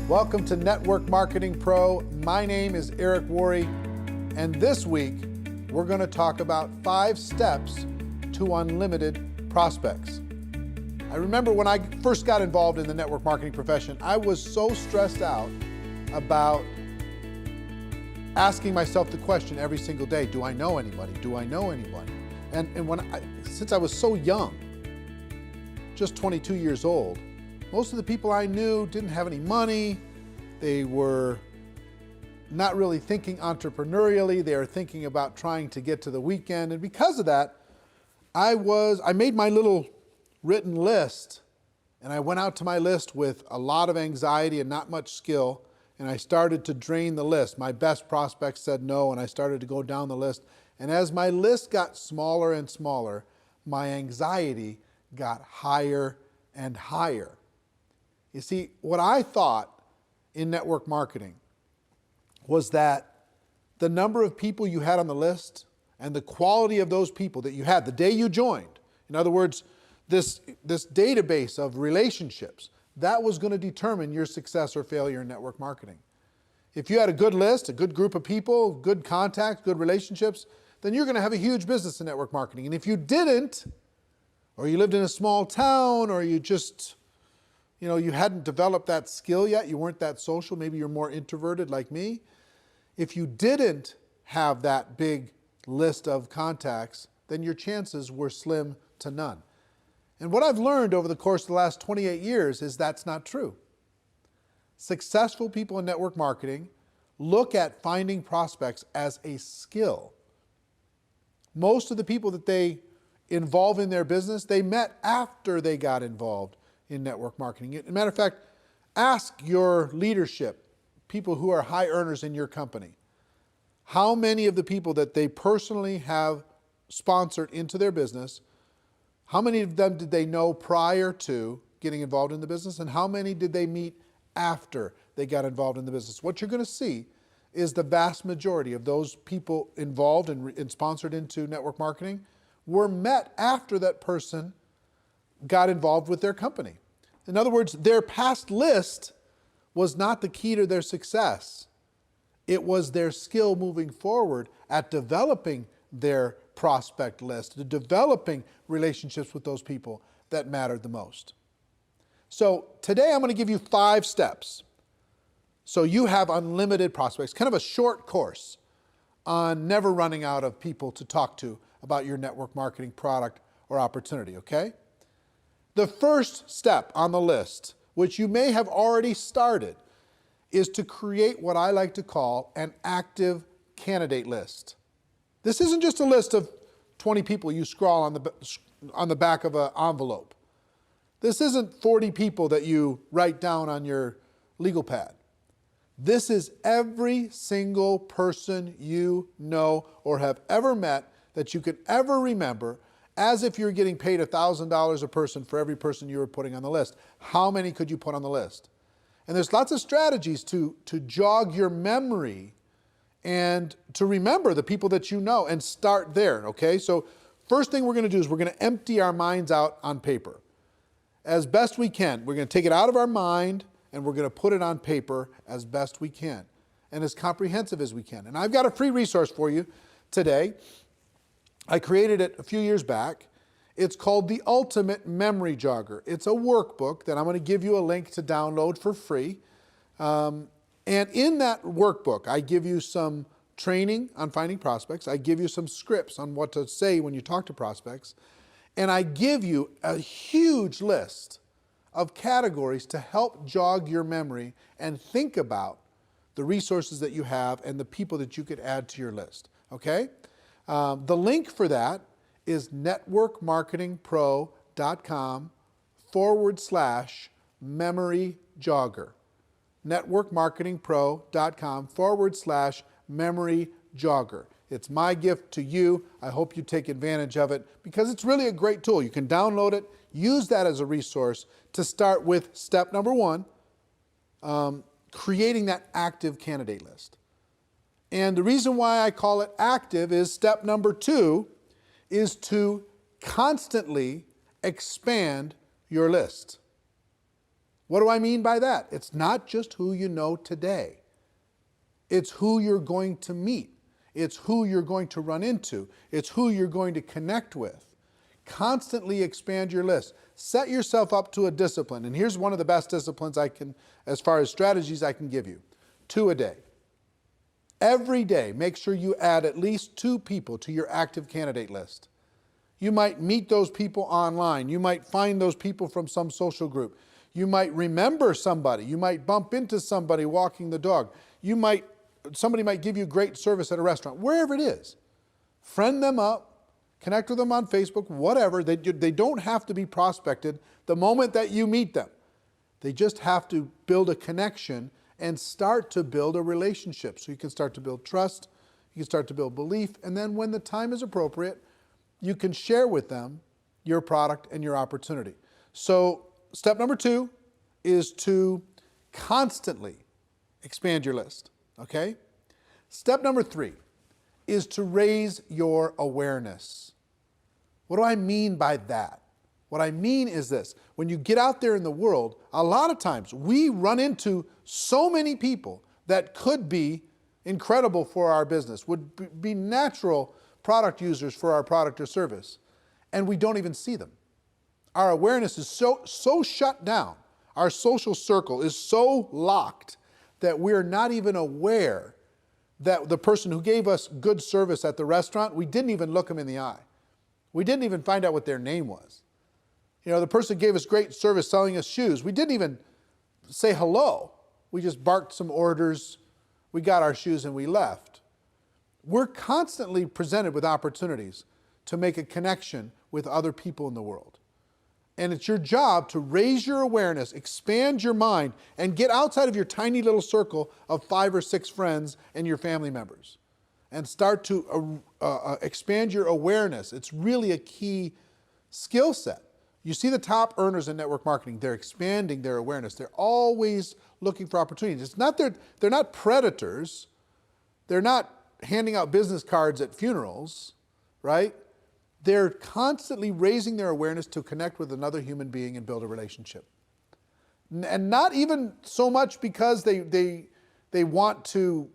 Welcome to Network Marketing Pro. My name is Eric Worre, and this week we're going to talk about 5 steps to unlimited prospects. I remember when I first got involved in the network marketing profession, I was so stressed out about asking myself the question every single day, do I know anybody? Do I know anybody? And since I was so young, just 22 years old, most of the people I knew didn't have any money. They were not really thinking entrepreneurially. They were thinking about trying to get to the weekend. And because of that, I made my little written list, and I went out to my list with a lot of anxiety and not much skill, and I started to drain the list. My best prospects said no, and I started to go down the list. And as my list got smaller and smaller, my anxiety got higher and higher. You see, what I thought in network marketing was that the number of people you had on the list and the quality of those people that you had the day you joined, in other words, this database of relationships, that was going to determine your success or failure in network marketing. If you had a good list, a good group of people, good contacts, good relationships, then you're going to have a huge business in network marketing. And if you didn't, or you lived in a small town, or you just, you hadn't developed that skill yet, you weren't that social, maybe you're more introverted like me. If you didn't have that big list of contacts, then your chances were slim to none. And what I've learned over the course of the last 28 years is that's not true. Successful people in network marketing look at finding prospects as a skill. Most of the people that they involve in their business, they met after they got involved in network marketing. As a matter of fact, ask your leadership, people who are high earners in your company, how many of the people that they personally have sponsored into their business, how many of them did they know prior to getting involved in the business, and how many did they meet after they got involved in the business? What you're going to see is the vast majority of those people involved and sponsored into network marketing were met after that person got involved with their company. In other words, their past list was not the key to their success. It was their skill moving forward at developing their prospect list, to developing relationships with those people that mattered the most. So today I'm going to give you 5 steps so you have unlimited prospects, kind of a short course on never running out of people to talk to about your network marketing product or opportunity, okay? The first step on the list, which you may have already started, is to create what I like to call an active candidate list. This isn't just a list of 20 people you scrawl on the back of an envelope. This isn't 40 people that you write down on your legal pad. This is every single person you know or have ever met that you could ever remember, as if you're getting paid $1,000 a person for every person you were putting on the list. How many could you put on the list? And there's lots of strategies to jog your memory and to remember the people that you know and start there, okay? So first thing we're going to do is we're going to empty our minds out on paper. As best we can. We're going to take it out of our mind and we're going to put it on paper as best we can and as comprehensive as we can. And I've got a free resource for you today. I created it a few years back. It's called the Ultimate Memory Jogger. It's a workbook that I'm going to give you a link to download for free. And in that workbook, I give you some training on finding prospects. I give you some scripts on what to say when you talk to prospects. And I give you a huge list of categories to help jog your memory and think about the resources that you have and the people that you could add to your list, okay? The link for that is networkmarketingpro.com/memory jogger. networkmarketingpro.com/memory jogger. It's my gift to you. I hope you take advantage of it because it's really a great tool. You can download it, use that as a resource to start with step number 1, creating that active candidate list. And the reason why I call it active is step number 2 is to constantly expand your list. What do I mean by that? It's not just who you know today. It's who you're going to meet. It's who you're going to run into. It's who you're going to connect with. Constantly expand your list. Set yourself up to a discipline. And here's one of the best disciplines I can, as far as strategies I can give you. 2 a day. Every day, make sure you add at least 2 people to your active candidate list. You might meet those people online. You might find those people from some social group. You might remember somebody. You might bump into somebody walking the dog. Somebody might give you great service at a restaurant, wherever it is. Friend them up, connect with them on Facebook, whatever. They don't have to be prospected the moment that you meet them. They just have to build a connection and start to build a relationship. So you can start to build trust, you can start to build belief, and then when the time is appropriate, you can share with them your product and your opportunity. So step number 2 is to constantly expand your list, okay? Step number 3 is to raise your awareness. What do I mean by that? What I mean is this: when you get out there in the world, a lot of times we run into so many people that could be incredible for our business, would be natural product users for our product or service, and we don't even see them. Our awareness is so shut down. Our social circle is so locked that we're not even aware that the person who gave us good service at the restaurant, we didn't even look them in the eye. We didn't even find out what their name was. You know, the person who gave us great service selling us shoes, we didn't even say hello. We just barked some orders, we got our shoes and we left. We're constantly presented with opportunities to make a connection with other people in the world. And it's your job to raise your awareness, expand your mind, and get outside of your tiny little circle of 5 or 6 friends and your family members. And start to expand your awareness. It's really a key skill set. You see the top earners in network marketing, they're expanding their awareness. They're always looking for opportunities. It's not they're not predators. They're not handing out business cards at funerals, right? They're constantly raising their awareness to connect with another human being and build a relationship. And not even so much because they want to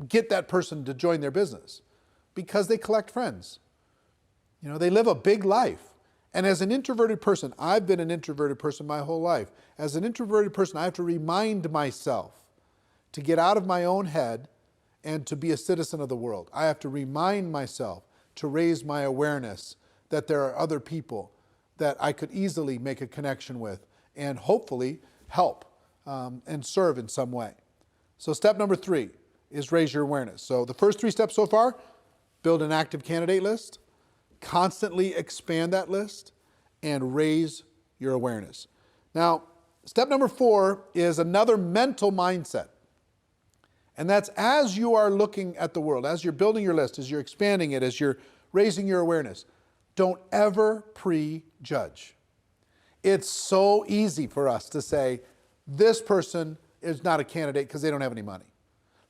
get that person to join their business, because they collect friends. You know, they live a big life. And as an introverted person, I've been an introverted person my whole life. As an introverted person, I have to remind myself to get out of my own head and to be a citizen of the world. I have to remind myself to raise my awareness that there are other people that I could easily make a connection with and hopefully help and serve in some way. So step number 3 is raise your awareness. So the first 3 steps so far: build an active candidate list, constantly expand that list, and raise your awareness. Now, step number 4 is another mental mindset. And that's as you are looking at the world, as you're building your list, as you're expanding it, as you're raising your awareness, don't ever prejudge. It's so easy for us to say, this person is not a candidate because they don't have any money.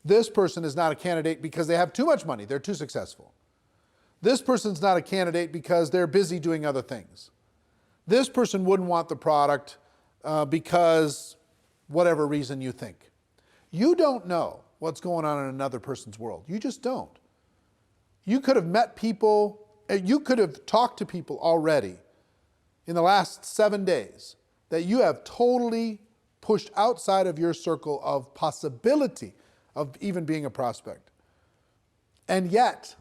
This person is not a candidate because they have too much money, they're too successful. This person's not a candidate because they're busy doing other things. This person wouldn't want the product because whatever reason you think. You don't know what's going on in another person's world. You just don't. You could have met people, you could have talked to people already in the last 7 days that you have totally pushed outside of your circle of possibility of even being a prospect. And yet,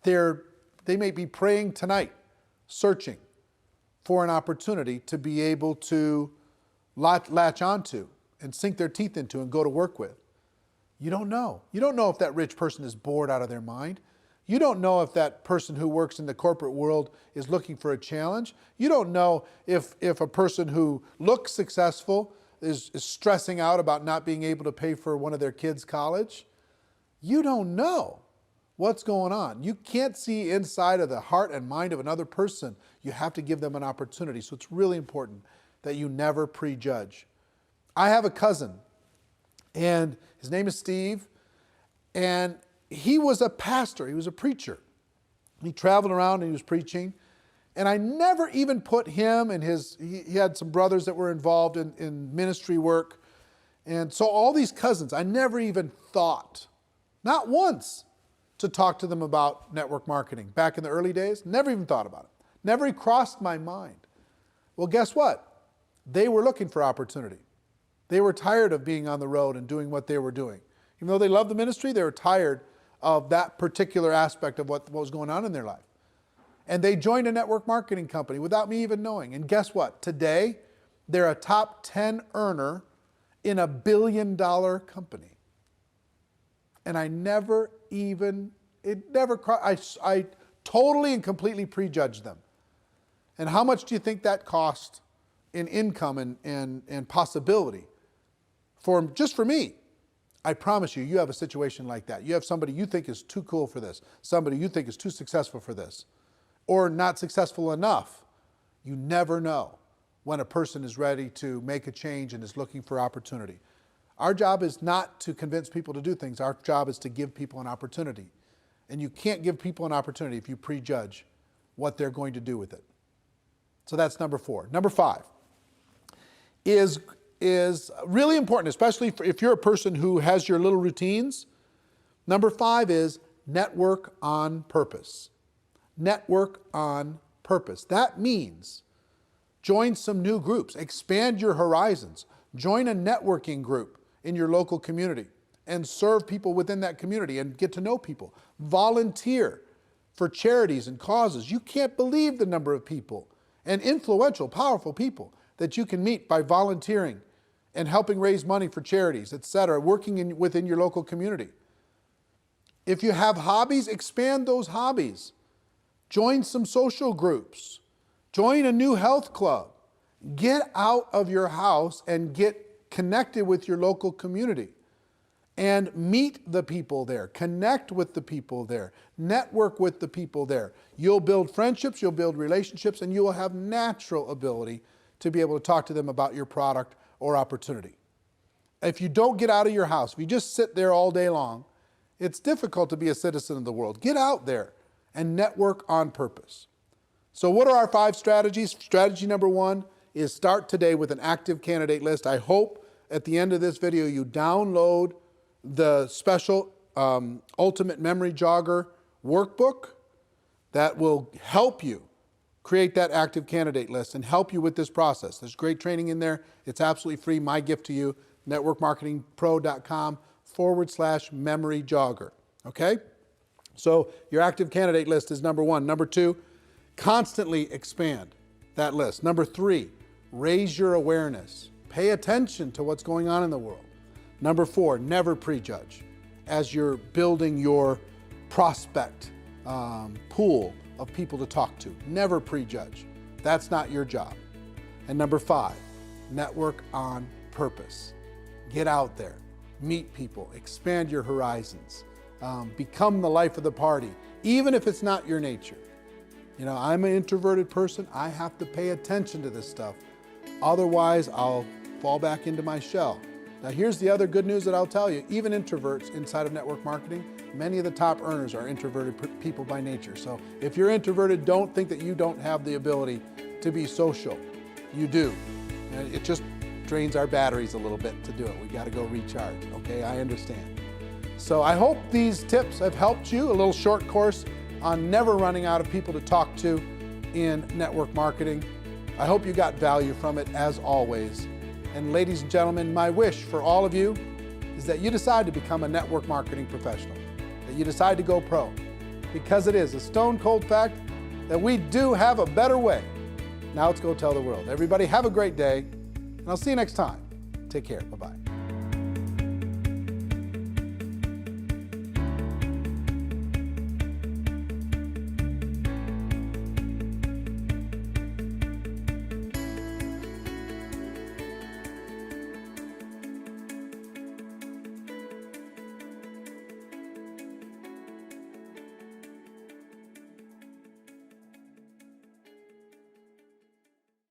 they may be praying tonight, searching for an opportunity to be able to latch onto and sink their teeth into and go to work with. You don't know. You don't know if that rich person is bored out of their mind. You don't know if that person who works in the corporate world is looking for a challenge. You don't know if a person who looks successful is stressing out about not being able to pay for one of their kids' college. You don't know what's going on. You can't see inside of the heart and mind of another person. You have to give them an opportunity. So it's really important that you never prejudge. I have a cousin, and his name is Steve, and he was a pastor. He was a preacher. He traveled around and he was preaching, And I never even put him and he had some brothers that were involved in ministry work. And so all these cousins, I never even thought, not once, to talk to them about network marketing. Back in the early days, never even thought about it. Never even crossed my mind. Well, guess what? They were looking for opportunity. They were tired of being on the road and doing what they were doing. Even though they loved the ministry, they were tired of that particular aspect of what was going on in their life. And they joined a network marketing company without me even knowing. And guess what? Today, they're a top 10 earner in a $1 billion company. And I never even, I totally and completely prejudged them. And how much do you think that cost in income and possibility just for me? I promise you, you have a situation like that. You have somebody you think is too cool for this, somebody you think is too successful for this, or not successful enough. You never know when a person is ready to make a change and is looking for opportunity. Our job is not to convince people to do things. Our job is to give people an opportunity. And you can't give people an opportunity if you prejudge what they're going to do with it. So that's number 4. Number 5 is really important, especially if you're a person who has your little routines. Number 5 is network on purpose. Network on purpose. That means join some new groups, expand your horizons, join a networking group in your local community and serve people within that community and get to know people. Volunteer for charities and causes. You can't believe the number of people and influential, powerful people that you can meet by volunteering and helping raise money for charities, etc., working within your local community. If you have hobbies, expand those hobbies. Join some social groups. Join a new health club. Get out of your house and get connected with your local community and meet the people there. Connect with the people there. Network with the people there. You'll build friendships, you'll build relationships, and you will have natural ability to be able to talk to them about your product or opportunity. If you don't get out of your house, if you just sit there all day long, it's difficult to be a citizen of the world. Get out there and network on purpose. So what are our 5 strategies? Strategy number 1 is start today with an active candidate list. I hope at the end of this video you download the special Ultimate Memory Jogger workbook that will help you create that active candidate list and help you with this process. There's great training in there. It's absolutely free. My gift to you, networkmarketingpro.com/memory jogger. Okay? So your active candidate list is number 1. Number 2, constantly expand that list. Number 3, raise your awareness. Pay attention to what's going on in the world. Number 4, never prejudge as you're building your prospect pool of people to talk to. Never prejudge. That's not your job. And number 5, network on purpose. Get out there, meet people, expand your horizons, become the life of the party, even if it's not your nature. You know, I'm an introverted person. I have to pay attention to this stuff. Otherwise, I'll fall back into my shell. Now, here's the other good news that I'll tell you. Even introverts inside of network marketing, many of the top earners are introverted people by nature. So if you're introverted, don't think that you don't have the ability to be social. You do. And it just drains our batteries a little bit to do it. We got to go recharge, okay? I understand. So I hope these tips have helped you. A little short course on never running out of people to talk to in network marketing. I hope you got value from it, as always. And ladies and gentlemen, my wish for all of you is that you decide to become a network marketing professional, that you decide to go pro, because it is a stone cold fact that we do have a better way. Now let's go tell the world. Everybody have a great day, and I'll see you next time. Take care. Bye-bye.